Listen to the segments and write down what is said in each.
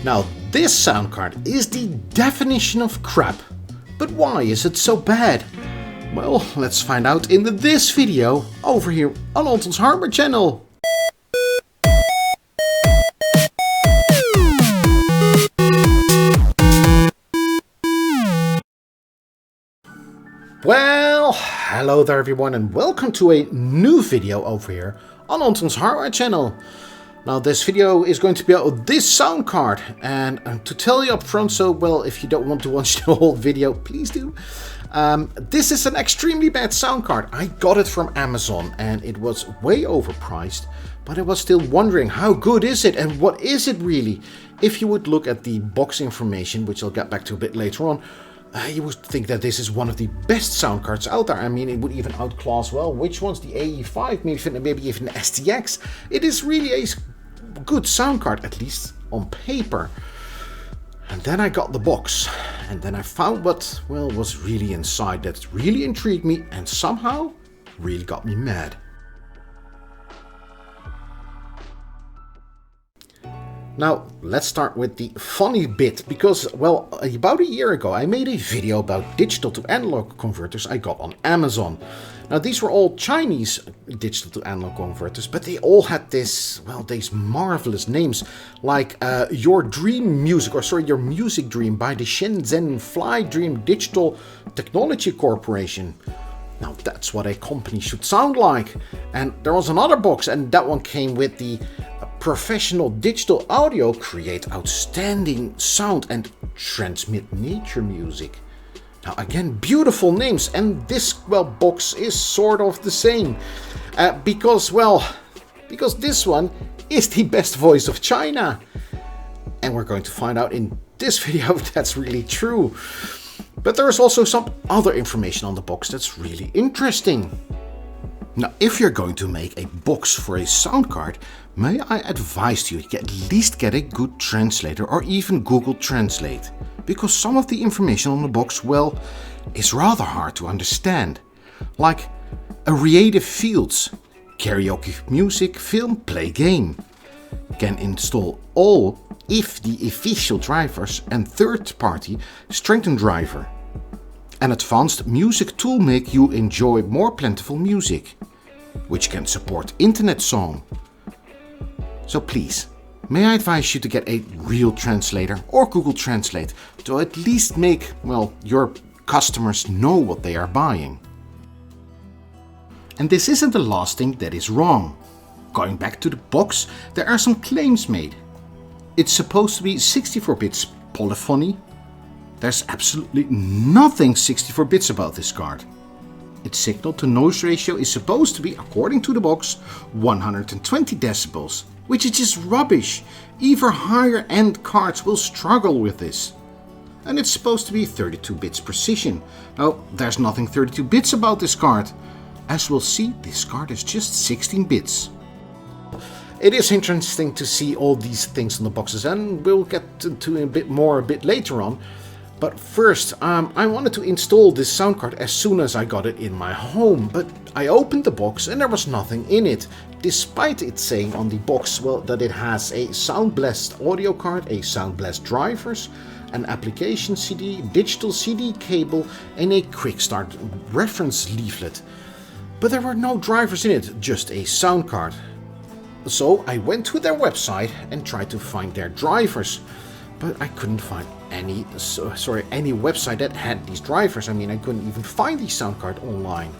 Now this sound card is the definition of crap. But why is it so bad? Well, let's find out in this video over here on Untitled Hardware channel. Well, hello there everyone and welcome to a new video over here on Untitled Hardware channel. Now this video is going to be about this sound card, and to tell you up front, so well, if you don't want to watch the whole video, please do. This is an extremely bad sound card. I got it from Amazon and it was way overpriced, but I was still wondering how good is it and what is it really? If you would look at the box information, which I'll get back to a bit later on, you would think that this is one of the best sound cards out there. I mean, it would even outclass, well, which one's the AE5, maybe even the STX. It is really a good sound card, at least on paper. And then I got the box, and then I found what, well, was really inside that really intrigued me and somehow really got me mad. Now, let's start with the funny bit, because, well, about a year ago I made a video about digital to analog converters I got on Amazon. Now, these were all Chinese digital to analog converters, but they all had this, well, these marvelous names, like Your Music Dream by the Shenzhen Fly Dream Digital Technology Corporation. Now, that's what a company should sound like. And there was another box, and that one came with the Professional Digital Audio, create outstanding sound and transmit nature music. Now again, beautiful names, and this, well, box is sort of the same. Because this one is the best voice of China. And we're going to find out in this video if that's really true. But there is also some other information on the box that's really interesting. Now, if you're going to make a box for a sound card, may I advise you to at least get a good translator or even Google Translate, because some of the information on the box, well, is rather hard to understand. Like creative fields, karaoke music, film, play game. Can install all if the official drivers and third-party strengthened driver. An advanced music tool make you enjoy more plentiful music, which can support internet song. So please, may I advise you to get a real translator or Google Translate to at least make, well, your customers know what they are buying. And this isn't the last thing that is wrong. Going back to the box, there are some claims made. It's supposed to be 64 bits polyphony. There's absolutely nothing 64 bits about this card. Its signal to noise ratio is supposed to be, according to the box, 120 decibels, which is just rubbish. Even higher end cards will struggle with this. And it's supposed to be 32 bits precision. Now, there's nothing 32 bits about this card. As we'll see, this card is just 16 bits. It is interesting to see all these things on the boxes, and we'll get to a bit more a bit later on. But first, I wanted to install this sound card as soon as I got it in my home, but I opened the box and there was nothing in it, despite it saying on the box, well, that it has a Sound Blast audio card, a Sound Blast drivers, an application CD, digital CD cable, and a quick start reference leaflet. But there were no drivers in it, just a sound card. So I went to their website and tried to find their drivers, but I couldn't find any website that had these drivers. I mean, I couldn't even find the sound card online.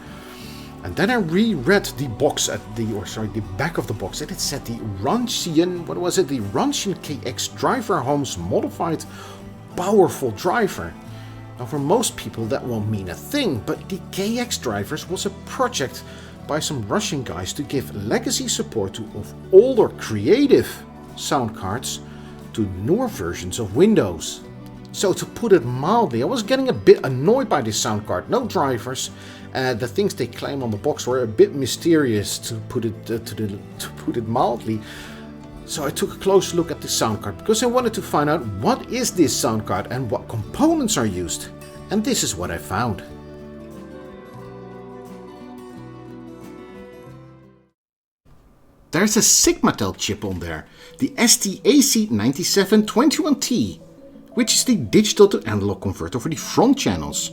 And then I reread the box the back of the box, and it said the Runcian KX driver homes modified powerful driver. Now for most people that won't mean a thing, but the KX drivers was a project by some Russian guys to give legacy support of older creative sound cards to newer versions of Windows. So to put it mildly, I was getting a bit annoyed by this sound card. No drivers. The things they claim on the box were a bit mysterious, to put it mildly. So I took a close look at the sound card because I wanted to find out what is this sound card and what components are used. And this is what I found. there's a Sigmatel chip on there, the ST-AC9721T, which is the digital to analog converter for the front channels.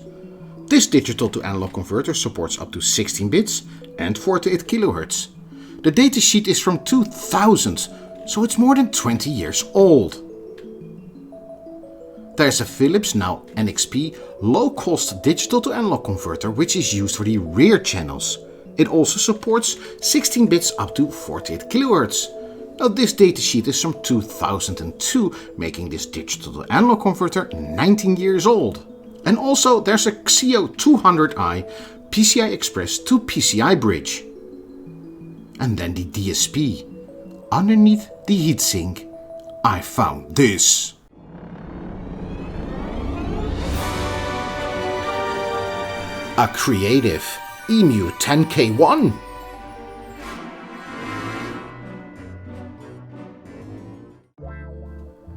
This digital to analog converter supports up to 16 bits and 48 kHz. The datasheet is from 2000, so it's more than 20 years old. There's a Philips, now NXP, low-cost digital to analog converter which is used for the rear channels. It also supports 16 bits up to 48 kHz. Now this datasheet is from 2002, making this digital to analog converter 19 years old. And also there's a Xio 200i PCI Express to PCI bridge. And then the DSP. Underneath the heatsink, I found this. A creative EMU 10K1.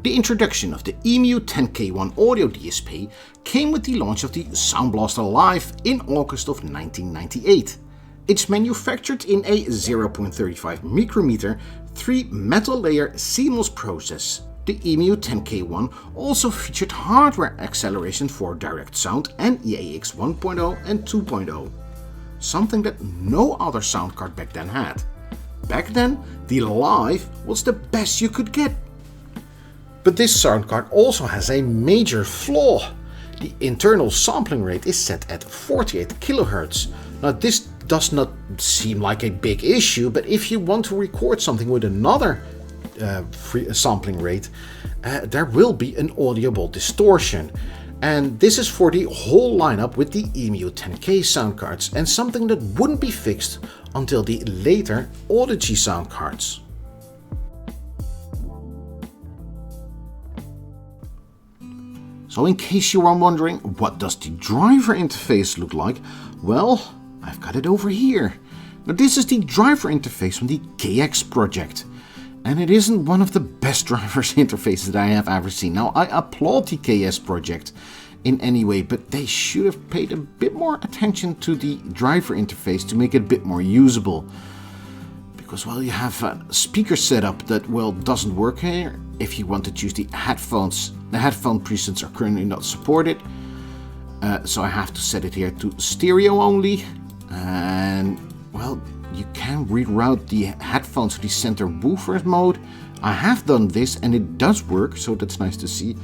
The introduction of the EMU 10K1 audio DSP came with the launch of the Sound Blaster Live in August of 1998. It's manufactured in a 0.35 micrometer 3 metal layer CMOS process. The EMU 10K1 also featured hardware acceleration for direct sound and EAX 1.0 and 2.0, something that no other sound card back then had. Back then, the Live was the best you could get. But this sound card also has a major flaw. The internal sampling rate is set at 48 kHz. Now this does not seem like a big issue, but if you want to record something with another sampling rate, there will be an audible distortion. And this is for the whole lineup with the EMU 10K sound cards, and something that wouldn't be fixed until the later Audigy sound cards. So in case you are wondering, what does the driver interface look like? Well, I've got it over here. Now this is the driver interface from the KX project. And it isn't one of the best drivers interfaces that I have ever seen. Now I applaud the KS project in any way, but they should have paid a bit more attention to the driver interface to make it a bit more usable. Because well, you have a speaker setup that well doesn't work here. If you want to choose the headphone presets are currently not supported. So I have to set it here to stereo only. And well, you can reroute the headphones to the center woofer mode. I have done this and it does work, so that's nice to see.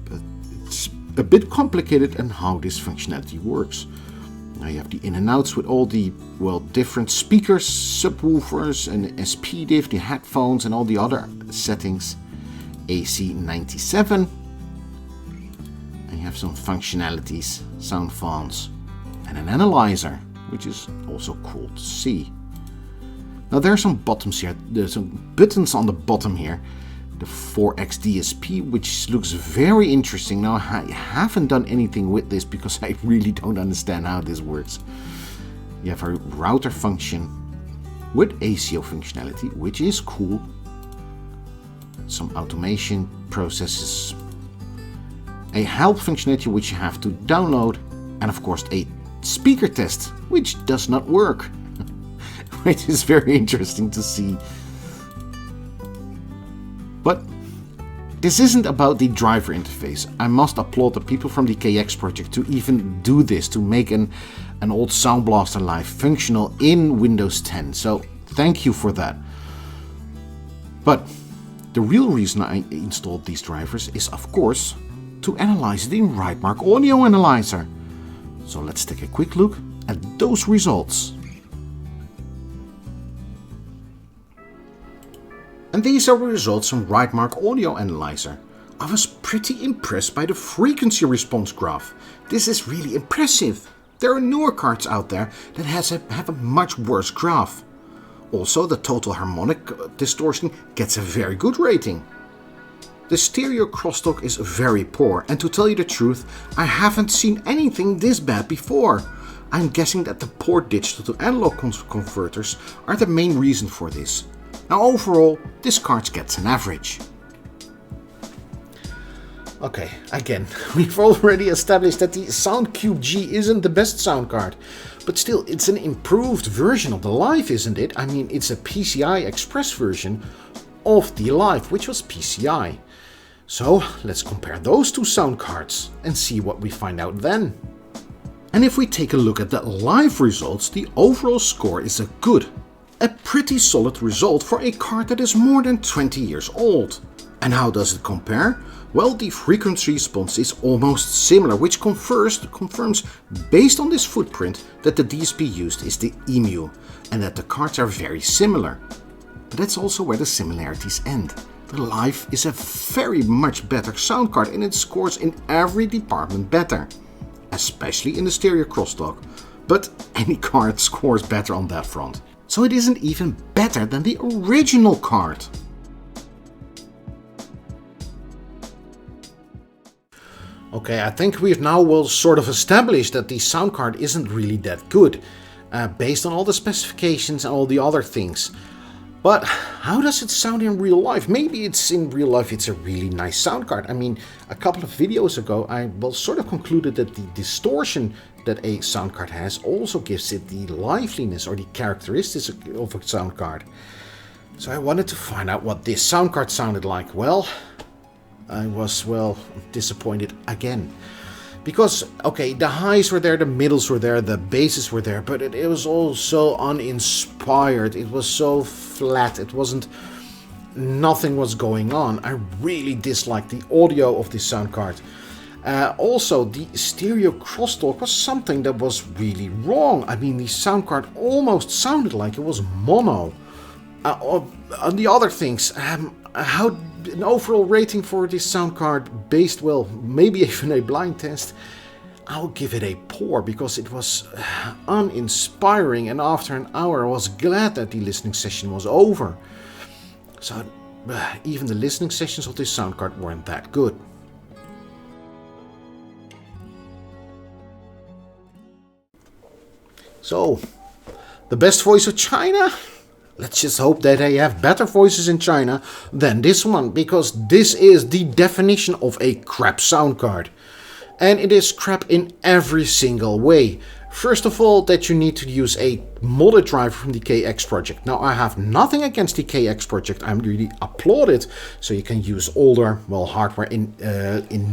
But it's a bit complicated in how this functionality works. Now you have the in and outs with all the well different speakers, subwoofers and SPDIF, the headphones and all the other settings. AC97. And you have some functionalities, sound fonts and an analyzer, which is also cool to see. Now there are some buttons here, there's some buttons on the bottom here. The 4X DSP, which looks very interesting. Now I haven't done anything with this because I really don't understand how this works. You have a router function with ACO functionality, which is cool. Some automation processes. A help functionality which you have to download. And of course a speaker test, which does not work. Which is very interesting to see. But this isn't about the driver interface. I must applaud the people from the KX project to even do this, to make an old Sound Blaster Live functional in Windows 10. So thank you for that. But the real reason I installed these drivers is of course to analyze it in Rightmark Audio Analyzer. So let's take a quick look at those results. And these are the results from Rightmark Audio Analyzer. I was pretty impressed by the frequency response graph. This is really impressive. There are newer cards out there that have a much worse graph. Also, the total harmonic distortion gets a very good rating. The stereo crosstalk is very poor, and to tell you the truth, I haven't seen anything this bad before. I'm guessing that the poor digital to analog converters are the main reason for this. Now overall, this card gets an average. Okay, again, we've already established that the Sound CubeG isn't the best sound card. But still, it's an improved version of the Live, isn't it? I mean, it's a PCI Express version of the Live, which was PCI. So, let's compare those two sound cards and see what we find out then. And if we take a look at the Live results, the overall score is a good, a pretty solid result for a card that is more than 20 years old. And how does it compare? Well, the frequency response is almost similar, which confirms, based on this footprint, that the DSP used is the EMU, and that the cards are very similar. But that's also where the similarities end. The Live is a very much better sound card, and it scores in every department better, especially in the stereo crosstalk. But any card scores better on that front. So it isn't even better than the original card. Okay, I think we've now sort of established that the sound card isn't really that good, based on all the specifications and all the other things. But how does it sound in real life? Maybe in real life it's a really nice sound card. I mean, a couple of videos ago I sort of concluded that the distortion that a sound card has also gives it the liveliness or the characteristics of a sound card. So I wanted to find out what this sound card sounded like. Well, I was, disappointed again. Because, okay, the highs were there, the middles were there, the basses were there, but it was all so uninspired. It was so flat. Nothing was going on. I really disliked the audio of this sound card. Also, the stereo crosstalk was something that was really wrong. I mean, the sound card almost sounded like it was mono. On the other things, how an overall rating for this sound card based, maybe even a blind test, I'll give it a poor, because it was uninspiring, and after an hour I was glad that the listening session was over. So even the listening sessions of this sound card weren't that good. So, the best voice of China? Let's just hope that they have better voices in China than this one, because this is the definition of a crap sound card. And it is crap in every single way. First of all, that you need to use a modded driver from the KX project. Now, I have nothing against the KX project. I really applaud it. So you can use older, hardware in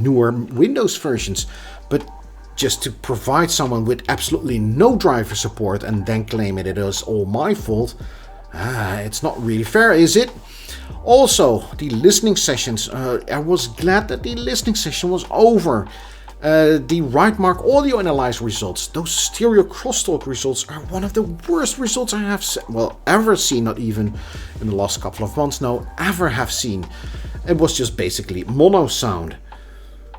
newer Windows versions. But just to provide someone with absolutely no driver support and then claim it is all my fault, it's not really fair, is it? Also, the listening sessions. I was glad that the listening session was over. The Rightmark audio analyzer results, those stereo crosstalk results, are one of the worst results I have ever seen. Not even in the last couple of months, no, ever have seen. It was just basically mono sound.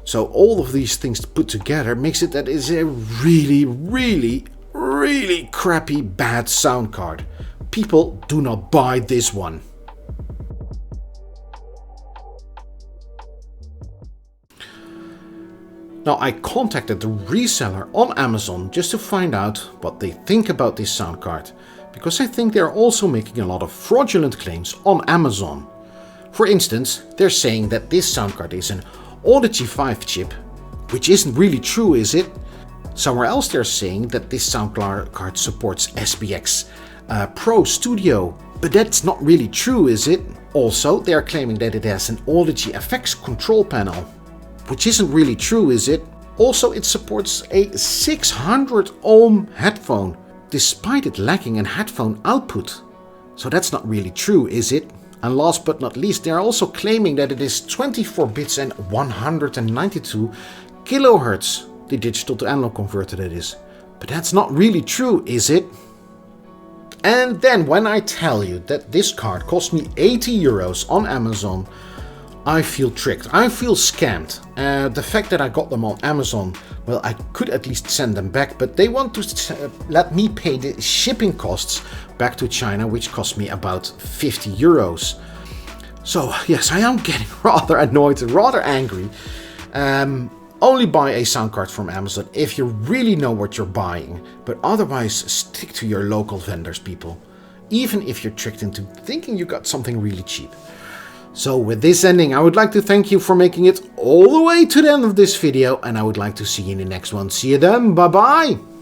So all of these things put together makes it that it's a really, really, really crappy bad sound card. People do not buy this one. Now, I contacted the reseller on Amazon just to find out what they think about this sound card, because I think they're also making a lot of fraudulent claims on Amazon. For instance, they're saying that this sound card is an Audigy 5 chip, which isn't really true, is it? Somewhere else they're saying that this sound card supports SPX Pro Studio, but that's not really true, is it? Also, they are claiming that it has an Audigy FX control panel, which isn't really true, is it? Also, it supports a 600 ohm headphone, despite it lacking an headphone output. So that's not really true, is it? And last but not least, they are also claiming that it is 24 bits and 192 kilohertz, the digital to analog converter that is. But that's not really true, is it? And then when I tell you that this card cost me 80 euros on Amazon, I feel tricked. I feel scammed. The fact that I got them on Amazon, I could at least send them back, but they want to let me pay the shipping costs back to China, which cost me about 50 euros. So yes, I am getting rather annoyed, rather angry. Only buy a sound card from Amazon if you really know what you're buying, but otherwise stick to your local vendors, people. Even if you're tricked into thinking you got something really cheap. So with this ending, I would like to thank you for making it all the way to the end of this video, and I would like to see you in the next one. See you then, bye bye!